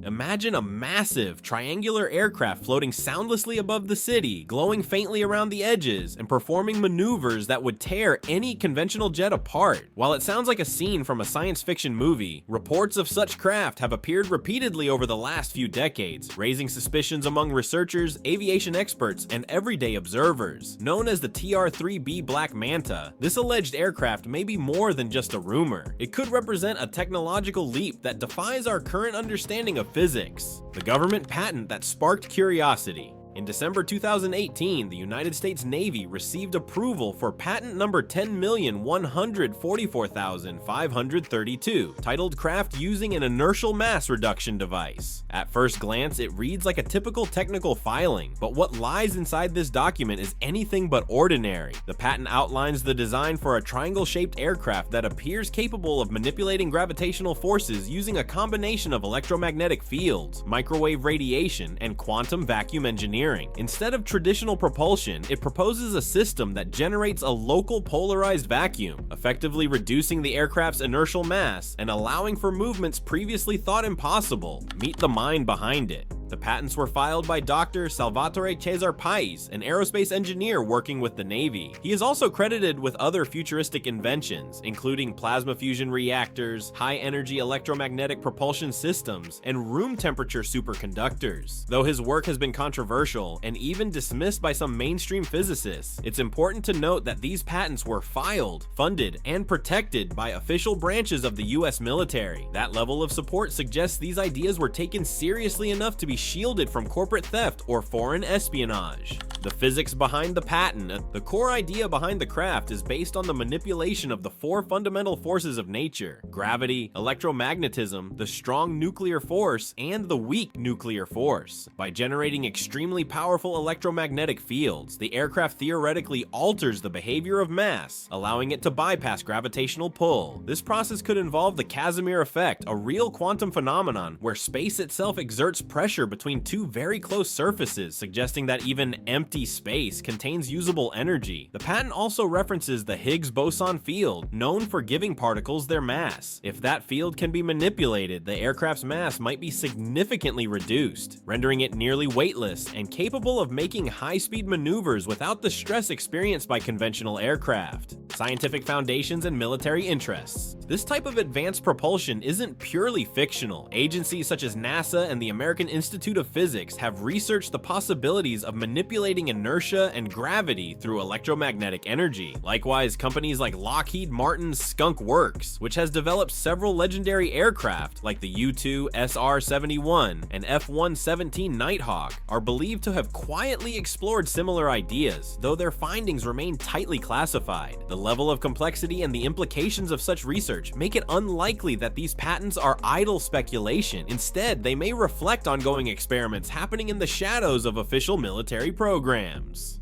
Imagine a massive, triangular aircraft floating soundlessly above the city, glowing faintly around the edges, and performing maneuvers that would tear any conventional jet apart. While it sounds like a scene from a science fiction movie, reports of such craft have appeared repeatedly over the last few decades, raising suspicions among researchers, aviation experts, and everyday observers. Known as the TR-3B Black Manta, this alleged aircraft may be more than just a rumor. It could represent a technological leap that defies our current understanding of physics. The government patent that sparked curiosity. In December 2018, the United States Navy received approval for patent number 10,144,532, titled Craft Using an Inertial Mass Reduction Device. At first glance, it reads like a typical technical filing, but what lies inside this document is anything but ordinary. The patent outlines the design for a triangle-shaped aircraft that appears capable of manipulating gravitational forces using a combination of electromagnetic fields, microwave radiation, and quantum vacuum engineering. Instead of traditional propulsion, it proposes a system that generates a local polarized vacuum, effectively reducing the aircraft's inertial mass and allowing for movements previously thought impossible. Meet the mind behind it. The patents were filed by Dr. Salvatore Cesar Pais, an aerospace engineer working with the Navy. He is also credited with other futuristic inventions, including plasma fusion reactors, high-energy electromagnetic propulsion systems, and room-temperature superconductors. Though his work has been controversial and even dismissed by some mainstream physicists, it's important to note that these patents were filed, funded, and protected by official branches of the US military. That level of support suggests these ideas were taken seriously enough to be shielded from corporate theft or foreign espionage. The physics behind the patent. The core idea behind the craft is based on the manipulation of the four fundamental forces of nature: gravity, electromagnetism, the strong nuclear force, and the weak nuclear force. By generating extremely powerful electromagnetic fields, the aircraft theoretically alters the behavior of mass, allowing it to bypass gravitational pull. This process could involve the Casimir effect, a real quantum phenomenon where space itself exerts pressure between two very close surfaces, suggesting that even empty space contains usable energy. The patent also references the Higgs boson field, known for giving particles their mass. If that field can be manipulated, the aircraft's mass might be significantly reduced, rendering it nearly weightless and capable of making high-speed maneuvers without the stress experienced by conventional aircraft. Scientific foundations and military interests. This type of advanced propulsion isn't purely fictional. Agencies such as NASA and the American Institute of Physics have researched the possibilities of manipulating inertia and gravity through electromagnetic energy. Likewise, companies like Lockheed Martin's Skunk Works, which has developed several legendary aircraft like the U-2 SR-71 and F-117 Nighthawk, are believed to have quietly explored similar ideas, though their findings remain tightly classified. The level of complexity and the implications of such research make it unlikely that these patents are idle speculation. Instead, they may reflect ongoing experiments happening in the shadows of official military programs.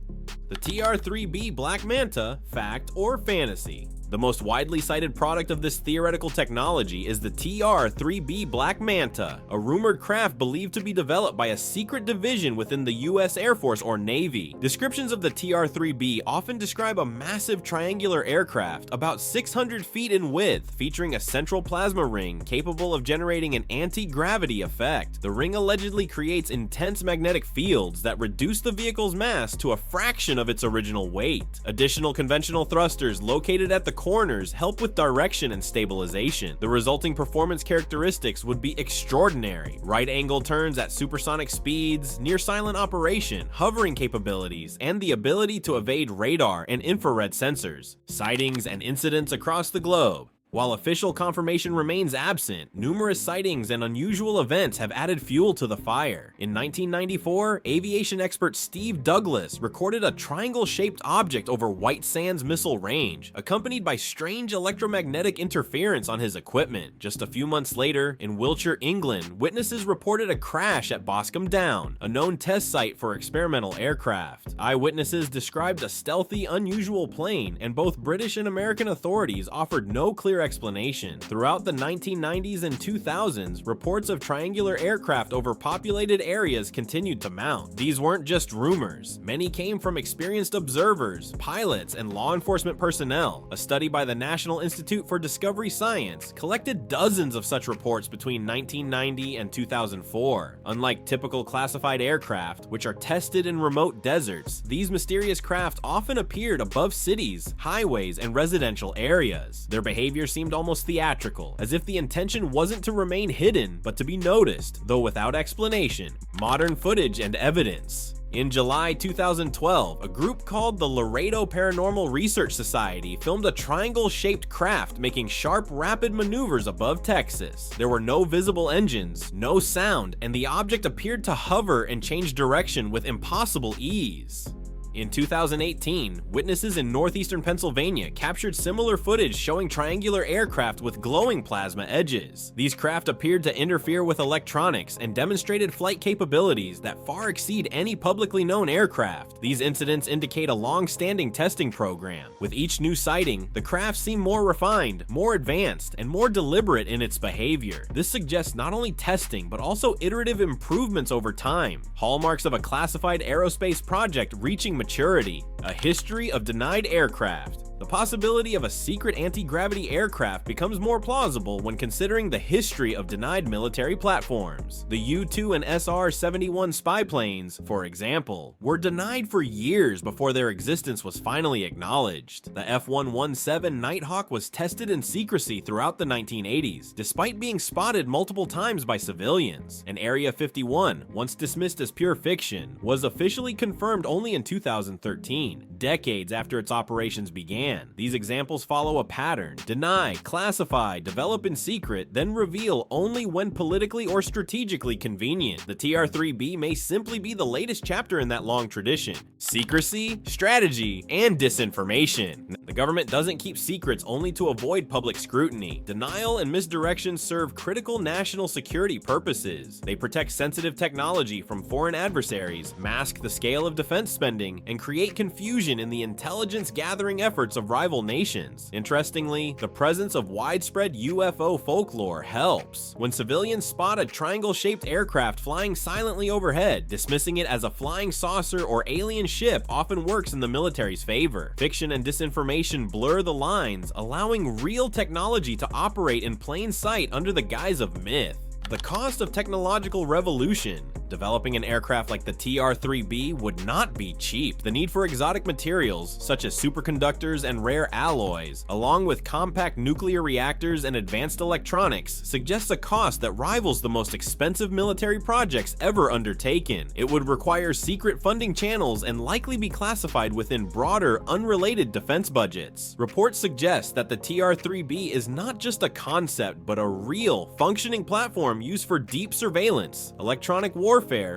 The TR-3B Black Manta, fact or fantasy? The most widely cited product of this theoretical technology is the TR-3B Black Manta, a rumored craft believed to be developed by a secret division within the US Air Force or Navy. Descriptions of the TR-3B often describe a massive triangular aircraft about 600 feet in width, featuring a central plasma ring capable of generating an anti-gravity effect. The ring allegedly creates intense magnetic fields that reduce the vehicle's mass to a fraction of its original weight. Additional conventional thrusters located at the corners help with direction and stabilization. The resulting performance characteristics would be extraordinary. Right angle turns at supersonic speeds, near silent operation, hovering capabilities, and the ability to evade radar and infrared sensors. Sightings and incidents across the globe. While official confirmation remains absent, numerous sightings and unusual events have added fuel to the fire. In 1994, aviation expert Steve Douglas recorded a triangle-shaped object over White Sands Missile Range, accompanied by strange electromagnetic interference on his equipment. Just a few months later, in Wiltshire, England, witnesses reported a crash at Boscombe Down, a known test site for experimental aircraft. Eyewitnesses described a stealthy, unusual plane, and both British and American authorities offered no clear explanation. Throughout the 1990s and 2000s, reports of triangular aircraft over populated areas continued to mount. These weren't just rumors. Many came from experienced observers, pilots, and law enforcement personnel. A study by the National Institute for Discovery Science collected dozens of such reports between 1990 and 2004. Unlike typical classified aircraft, which are tested in remote deserts, these mysterious craft often appeared above cities, highways, and residential areas. Their behavior seemed almost theatrical, as if the intention wasn't to remain hidden, but to be noticed, though without explanation. Modern footage and evidence. In July 2012, a group called the Laredo Paranormal Research Society filmed a triangle-shaped craft making sharp, rapid maneuvers above Texas. There were no visible engines, no sound, and the object appeared to hover and change direction with impossible ease. In 2018, witnesses in northeastern Pennsylvania captured similar footage showing triangular aircraft with glowing plasma edges. These craft appeared to interfere with electronics and demonstrated flight capabilities that far exceed any publicly known aircraft. These incidents indicate a long-standing testing program. With each new sighting, the craft seemed more refined, more advanced, and more deliberate in its behavior. This suggests not only testing, but also iterative improvements over time, hallmarks of a classified aerospace project reaching maturity. A history of denied aircraft. The possibility of a secret anti-gravity aircraft becomes more plausible when considering the history of denied military platforms. The U-2 and SR-71 spy planes, for example, were denied for years before their existence was finally acknowledged. The F-117 Nighthawk was tested in secrecy throughout the 1980s, despite being spotted multiple times by civilians. And Area 51, once dismissed as pure fiction, was officially confirmed only in 2013, decades after its operations began. These examples follow a pattern: deny, classify, develop in secret, then reveal only when politically or strategically convenient. The TR-3B may simply be the latest chapter in that long tradition. Secrecy, strategy, and disinformation. The government doesn't keep secrets only to avoid public scrutiny. Denial and misdirection serve critical national security purposes. They protect sensitive technology from foreign adversaries, mask the scale of defense spending, and create confusion in the intelligence gathering efforts of rival nations. Interestingly, the presence of widespread UFO folklore helps. When civilians spot a triangle-shaped aircraft flying silently overhead, dismissing it as a flying saucer or alien ship often works in the military's favor. Fiction and disinformation blur the lines, allowing real technology to operate in plain sight under the guise of myth. The cost of technological revolution. Developing an aircraft like the TR-3B would not be cheap. The need for exotic materials, such as superconductors and rare alloys, along with compact nuclear reactors and advanced electronics, suggests a cost that rivals the most expensive military projects ever undertaken. It would require secret funding channels and likely be classified within broader, unrelated defense budgets. Reports suggest that the TR-3B is not just a concept, but a real, functioning platform used for deep surveillance, electronic warfare,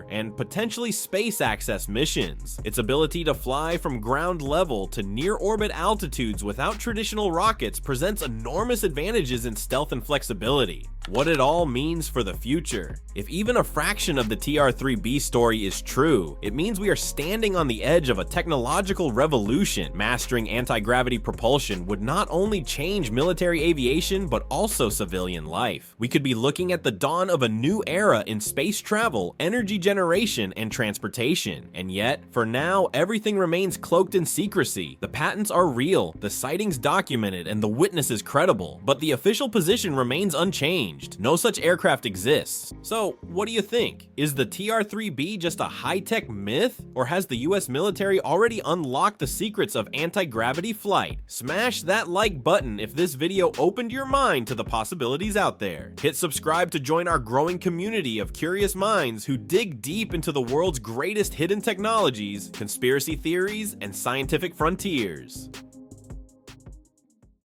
and potentially space access missions. Its ability to fly from ground level to near-orbit altitudes without traditional rockets presents enormous advantages in stealth and flexibility. What it all means for the future. If even a fraction of the TR-3B story is true, it means we are standing on the edge of a technological revolution. Mastering anti-gravity propulsion would not only change military aviation, but also civilian life. We could be looking at the dawn of a new era in space travel, energy generation, and transportation. And yet, for now, everything remains cloaked in secrecy. The patents are real, the sightings documented, and the witnesses credible, but the official position remains unchanged. No such aircraft exists. So, what do you think? Is the TR-3B just a high-tech myth? Or has the US military already unlocked the secrets of anti-gravity flight? Smash that like button if this video opened your mind to the possibilities out there. Hit subscribe to join our growing community of curious minds who dig deep into the world's greatest hidden technologies, conspiracy theories, and scientific frontiers.